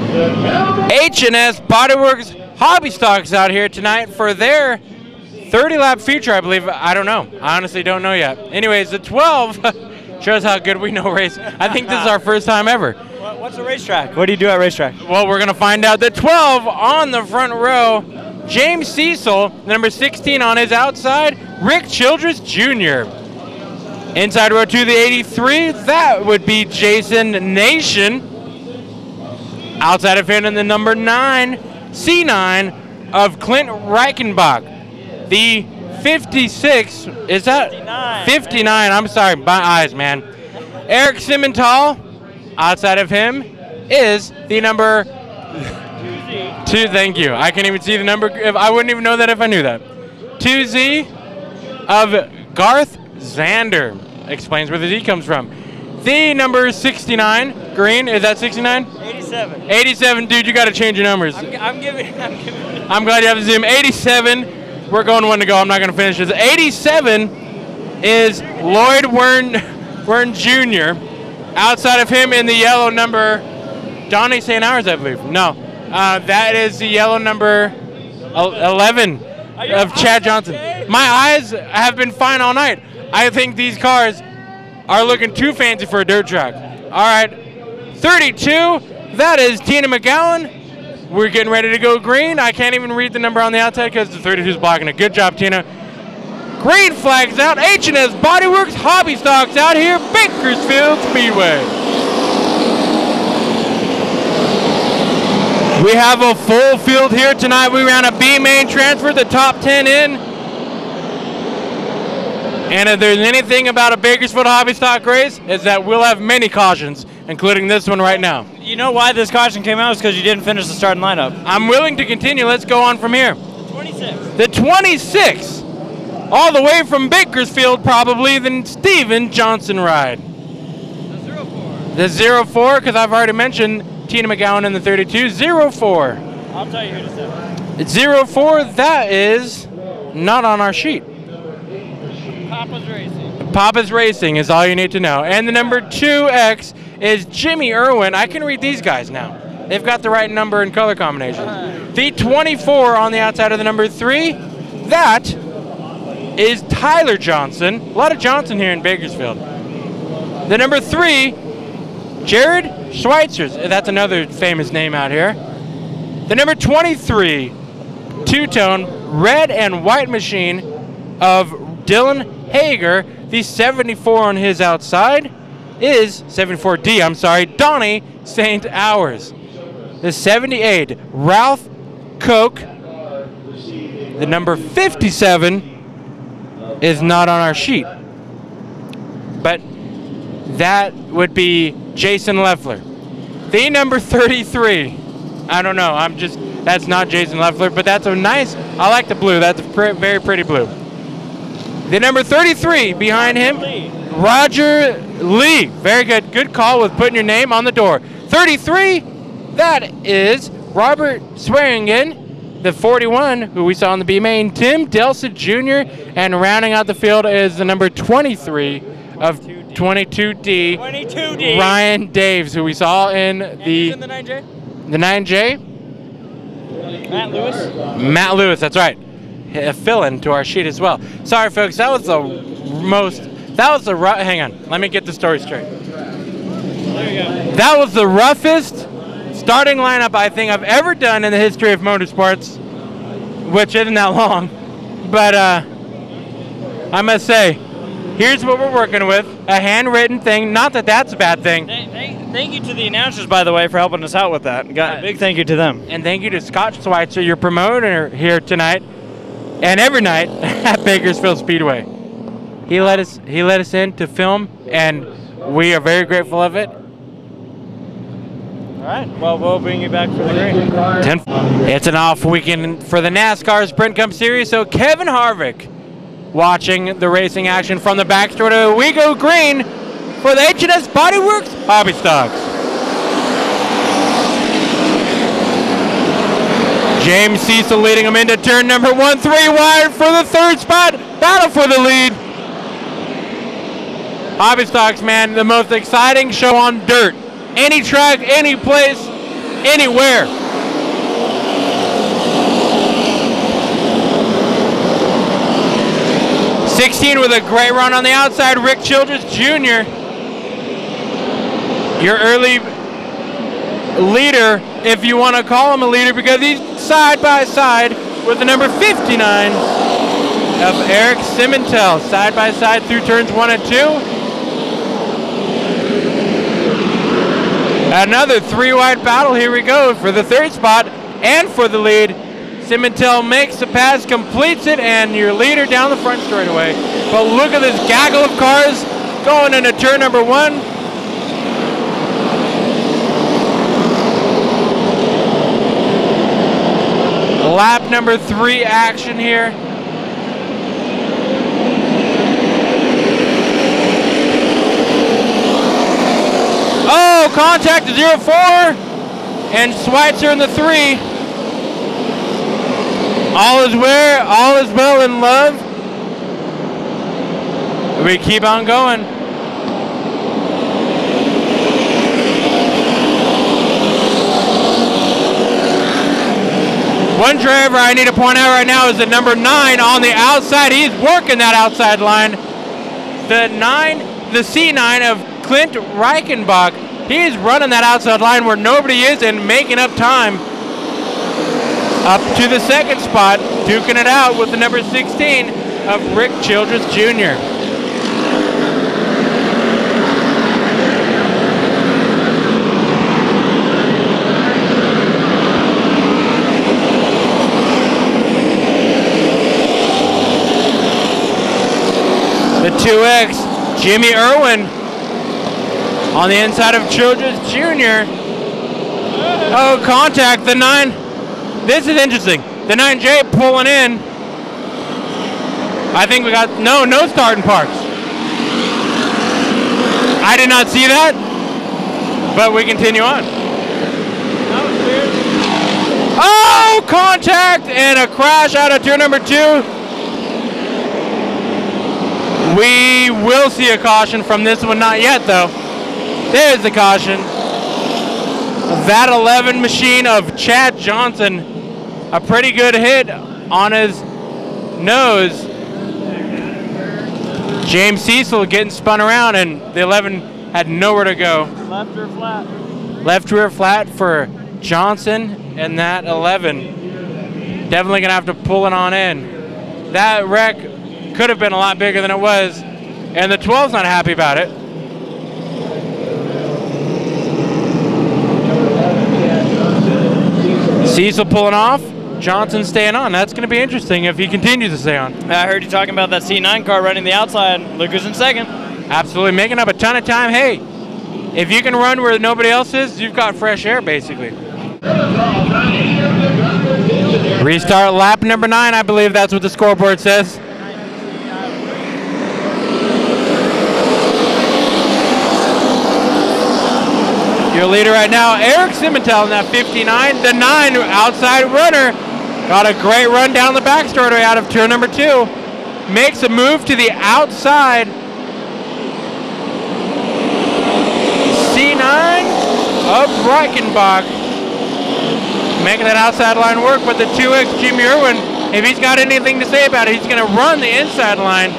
H&S Bodyworks Hobby Stocks out here tonight for their 30-lap feature, I believe. I don't know. I honestly don't know yet. Anyways, the 12 shows how good we know race. I think this is our first time ever. What's a racetrack? What do you do at racetrack? Well, we're going to find out. The 12 on the front row, James Cecil, number 16 on his outside, Rick Childress Jr. Inside row 2, the 83, that would be Jason Nation. Outside of him in the number 9, C9 of Clint Reichenbach. The 56, is that? 59, I'm sorry, my eyes, man. Eric Simmental. Outside of him is the number 2, thank you. I can't even see the number. I wouldn't even know that if I knew that. 2Z of Garth Zander. Explains where the Z comes from. The number 69, green, is that 69? 87. 87, dude, you got to change your numbers. I'm giving. I'm glad you have to zoom. 87, we're going one to go. I'm not going to finish this. 87 is Lloyd Wern Jr. Outside of him in the yellow number, Donnie St. Hours, I believe. No, that is the yellow number 11 of Chad Johnson. Okay? My eyes have been fine all night. I think these cars are looking too fancy for a dirt track. All right, 32, that is Tina McGowan. We're getting ready to go green. I can't even read the number on the outside because the 32 is blocking it. Good job, Tina. Green flags out. H&S Bodyworks Hobby Stocks out here, Bakersfield Speedway. We have a full field here tonight. We ran a B main transfer, the top 10 in. And if there's anything about a Bakersfield Hobby Stock race, is that we'll have many cautions, including this one right now. You know why this caution came out? Is because you didn't finish the starting lineup. I'm willing to continue. Let's go on from here. The 26. The 26. All the way from Bakersfield, probably, the Steven Johnson ride. The 04, because I've already mentioned Tina McGowan in the 32. 04. I'll tell you who to say. It's 04, that is not on our sheet. Papa's Racing. Papa's Racing is all you need to know. And the number 2X is Jimmy Irwin. I can read these guys now. They've got the right number and color combination. The 24 on the outside of the number 3, that is Tyler Johnson. A lot of Johnson here in Bakersfield. The number 3, Jared Schweitzer. That's another famous name out here. The number 23, two-tone red and white machine of Dylan Hager. The 74 on his outside is 74D, I'm sorry, Donnie St. Hours. The 78, Ralph Koch. The number 57 is not on our sheet, but that would be Jason Leffler. The number 33, I don't know, that's not Jason Leffler, but that's a nice, I like the blue, that's a very pretty blue. The number 33 behind him, Roger Lee. Very good call with putting your name on the door. 33, that is Robert Swearingen. The 41, who we saw in the B main, Tim Delsa Jr. And rounding out the field is the number 23 of 22D, Ryan Daves, who we saw in the 9J? The 9J? Matt Lewis, that's right. A fill-in to our sheet as well. Sorry, folks, hang on, let me get the story straight. There you go. That was the roughest starting lineup I think I've ever done in the history of motorsports, which isn't that long. But I must say, here's what we're working with, a handwritten thing. Not that that's a bad thing. Thank you to the announcers, by the way, for helping us out with that. Got a big thank you to them. And thank you to Scott Schweitzer, your promoter here tonight and every night at Bakersfield Speedway. He let us in to film, and we are very grateful of it. All right, well, we'll bring you back for the green. It's an off weekend for the NASCAR Sprint Cup Series, so Kevin Harvick watching the racing action from the backstretch. We go green for the H&S Bodyworks Hobby Stocks. James Cecil leading him into turn number 1, 3 wide for the third spot. Battle for the lead. Hobby Stocks, man, the most exciting show on dirt. Any track, any place, anywhere. '16 with a great run on the outside, Rick Childress Jr. Your early leader, if you want to call him a leader, because he's side by side with the number 59 of Eric Simmentel, side by side through turns 1 and 2. Another 3-wide battle. Here we go for the 3rd spot and for the lead. Simmentel makes the pass, completes it, and your leader down the front straight away. But look at this gaggle of cars going into turn number 1. Lap number 3 action here. Oh, contact to 0-4, and Schweitzer in the 3. All is well in love. We keep on going. One driver I need to point out right now is the number 9 on the outside. He's working that outside line. The C9 of Clint Reichenbach. He's running that outside line where nobody is and making up time. Up to the 2nd spot, duking it out with the number 16 of Rick Childress Jr. The 2X, Jimmy Irwin on the inside of Childress Jr. Oh, contact, the 9. This is interesting. The 9J pulling in. I think we got, no starting parks. I did not see that, but we continue on. That was weird. Oh, contact and a crash out of turn number 2. We will see a caution from this one, not yet though. There's the caution. That 11 machine of Chad Johnson, a pretty good hit on his nose. James Cecil getting spun around, and the 11 had nowhere to go. Left rear flat. Left rear flat for Johnson, and that 11 definitely gonna have to pull it on in. That wreck could have been a lot bigger than it was, and the 12's not happy about it. Cecil pulling off, Johnson staying on. That's going to be interesting if he continues to stay on. I heard you talking about that C9 car running the outside. Luca's in 2nd. Absolutely, making up a ton of time. Hey, if you can run where nobody else is, you've got fresh air, basically. Restart lap number 9, I believe that's what the scoreboard says. Your leader right now, Eric Simmentel in that 59. The 9 outside runner got a great run down the back straightaway out of turn number 2. Makes a move to the outside. C9 of Reichenbach. Making that outside line work with the 2X Jimmy Irwin. If he's got anything to say about it, he's going to run the inside line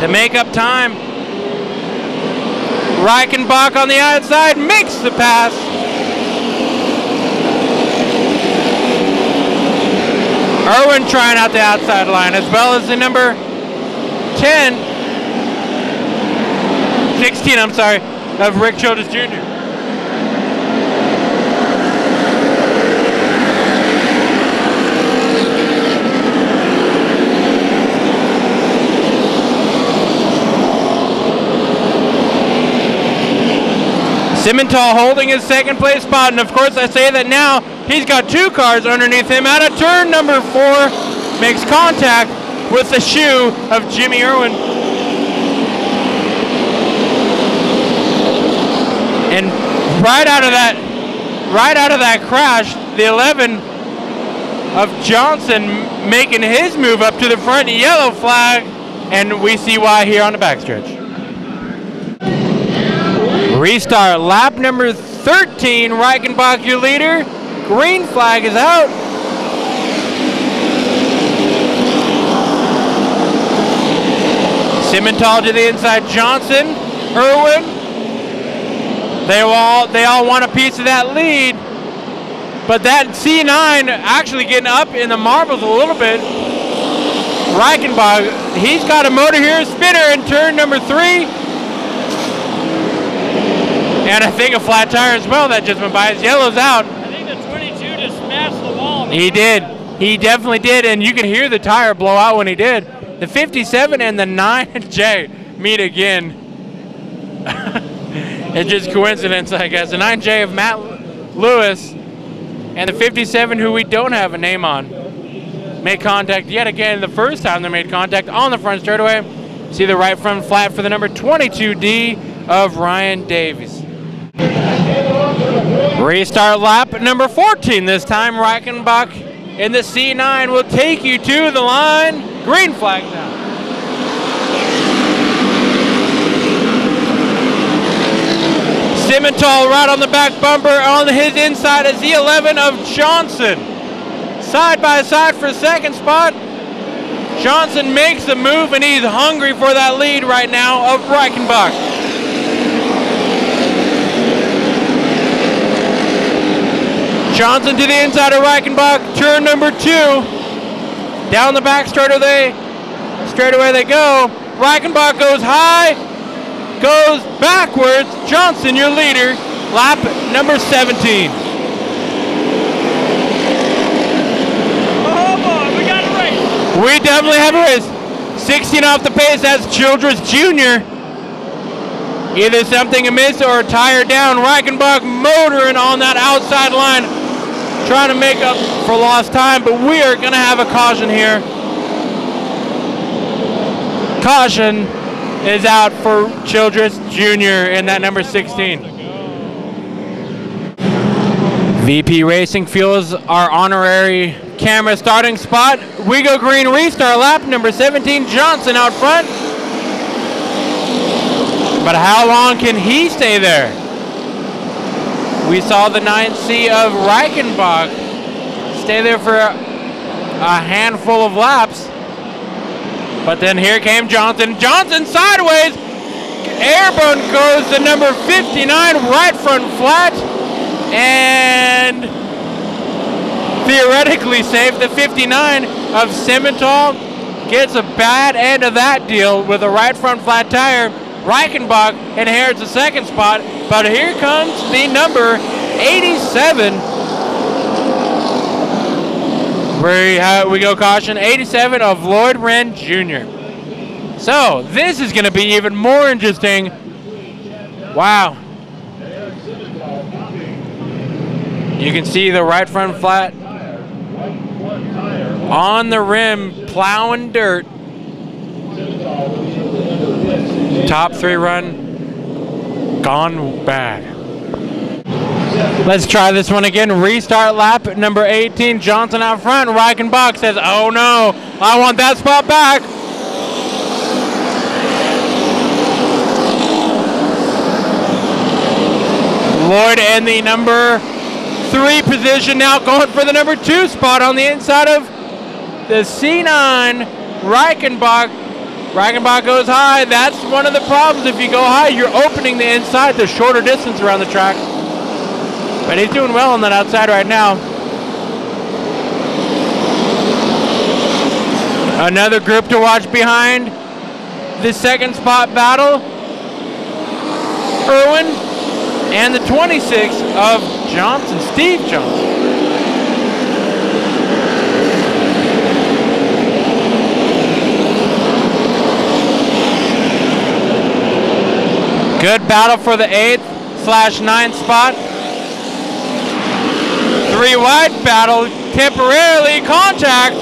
to make up time. Reichenbach on the outside makes the pass. Irwin trying out the outside line, as well as the number 16, I'm sorry, of Rick Childress Jr. Simmental holding his 2nd place spot, and of course I say that now he's got 2 cars underneath him. Out of turn number 4, makes contact with the shoe of Jimmy Irwin. And right out of that crash, the 11 of Johnson making his move up to the front, yellow flag, and we see why here on the backstretch. Restart lap number 13, Reichenbach, your leader. Green flag is out. Simmental to the inside, Johnson, Irwin. They all want a piece of that lead. But that C9 actually getting up in the marbles a little bit. Reichenbach, he's got a motor here, spinner in turn number 3. And I think a flat tire as well that just went by. His yellow's out. I think the 22 just smashed the wall. He did. He definitely did, and you can hear the tire blow out when he did. The 57 and the 9J meet again. It's just coincidence, I guess. The 9J of Matt Lewis and the 57, who we don't have a name on, made contact yet again. The first time they made contact on the front straightaway. See the right front flat for the number 22D of Ryan Davies. Restart lap number 14 this time. Reichenbach in the C9 will take you to the line. Green flag now. Simmental right on the back bumper. On his inside is the 11 of Johnson. Side by side for second spot. Johnson makes the move, and he's hungry for that lead right now of Reichenbach. Johnson to the inside of Reichenbach, turn number 2. Down the back straightaway they go. Reichenbach goes high, goes backwards. Johnson, your leader, lap number 17. Oh boy, we got a race. We definitely have a race. 16 off the pace, that's Childress Jr. Either something amiss or a tire down. Reichenbach motoring on that outside line, trying to make up for lost time, but we are going to have a caution here. Caution is out for Childress Jr. in that number 16. VP Racing fuels our honorary camera starting spot. We go green restart lap number 17, Johnson out front. But how long can he stay there? We saw the 9C of Reichenbach stay there for a handful of laps. But then here came Johnson. Johnson sideways. Airborne goes to number 59, right front flat. And theoretically safe. The 59 of Simmental gets a bad end of that deal with a right front flat tire. Reichenbach inherits the second spot, but here comes the number 87. We go caution, 87 of Lloyd Wren Jr. So this is going to be even more interesting. Wow. You can see the right front flat on the rim, plowing dirt. Top 3 run gone bad. Let's try this one again. Restart lap number 18. Johnson out front. Reichenbach says, oh no, I want that spot back. Lloyd in the number 3 position now, going for the number 2 spot on the inside of the C9. Reichenbach. Reichenbach goes high. That's one of the problems. If you go high, you're opening the inside, the shorter distance around the track. But he's doing well on that outside right now. Another group to watch behind the second spot battle. Irwin and the 26 of Johnson, Steve Johnson. Good battle for the 8/9 spot. 3 wide battle, temporarily contact.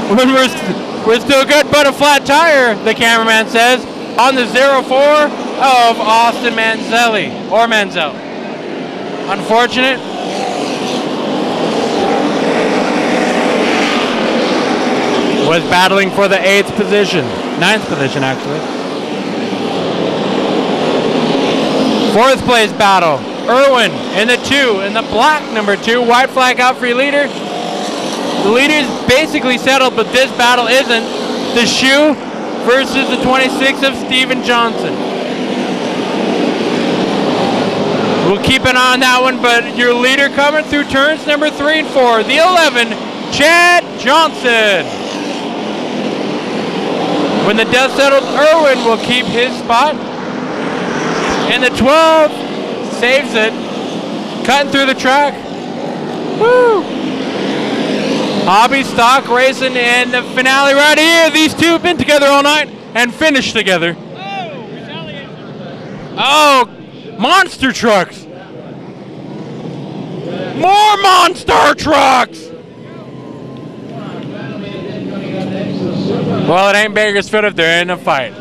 When we're still good, but a flat tire, the cameraman says, on the 04 of Austin Manzelli, or Manzel. Unfortunate. Was battling for the 8th position, 9th position actually. 4th place battle. Irwin in the 2, in the black number 2. White flag out for your leader. The leader is basically settled, but this battle isn't. The shoe versus the 26 of Steven Johnson. We'll keep an eye on that one, but your leader coming through turns number 3 and 4. The 11, Chad Johnson. When the dust settles, Irwin will keep his spot. And the 12 saves it, cutting through the track. Woo! Hobby Stock racing in the finale right here. These two have been together all night and finished together. Oh, monster trucks. More monster trucks. Well, it ain't Bakersfield if there ain't a fight.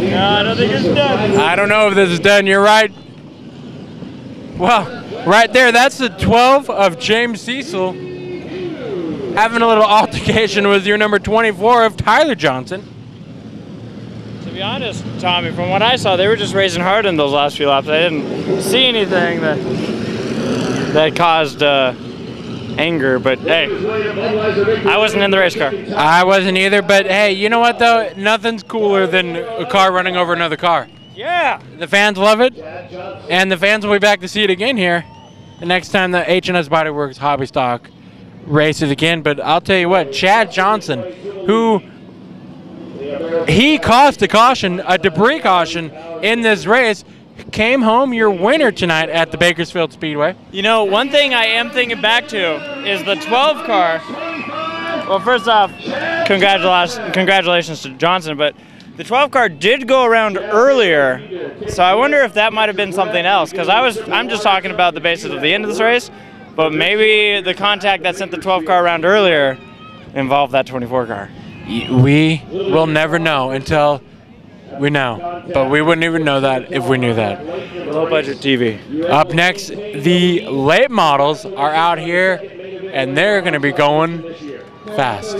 No, I don't think it's done. I don't know if this is done. You're right. Well, right there, that's the 12 of James Cecil having a little altercation with your number 24 of Tyler Johnson. To be honest, Tommy, from what I saw, they were just racing hard in those last few laps. I didn't see anything that caused anger, but hey, I wasn't in the race car. I wasn't either, but hey, you know what though? Nothing's cooler than a car running over another car. Yeah. The fans love it, and the fans will be back to see it again here the next time the H&S Body Works Hobby Stock races again. But I'll tell you what, Chad Johnson, who he caused a caution, a debris caution in this race, came home your winner tonight at the Bakersfield Speedway. You know, one thing I am thinking back to is the 12 car. Well, first off, congratulations to Johnson, but the 12 car did go around earlier, so I wonder if that might have been something else, because I'm just talking about the basis of the end of this race, but maybe the contact that sent the 12 car around earlier involved that 24 car. We will never know until we know, but we wouldn't even know that if we knew that. Low budget TV. Up next, the late models are out here, and they're going to be going fast.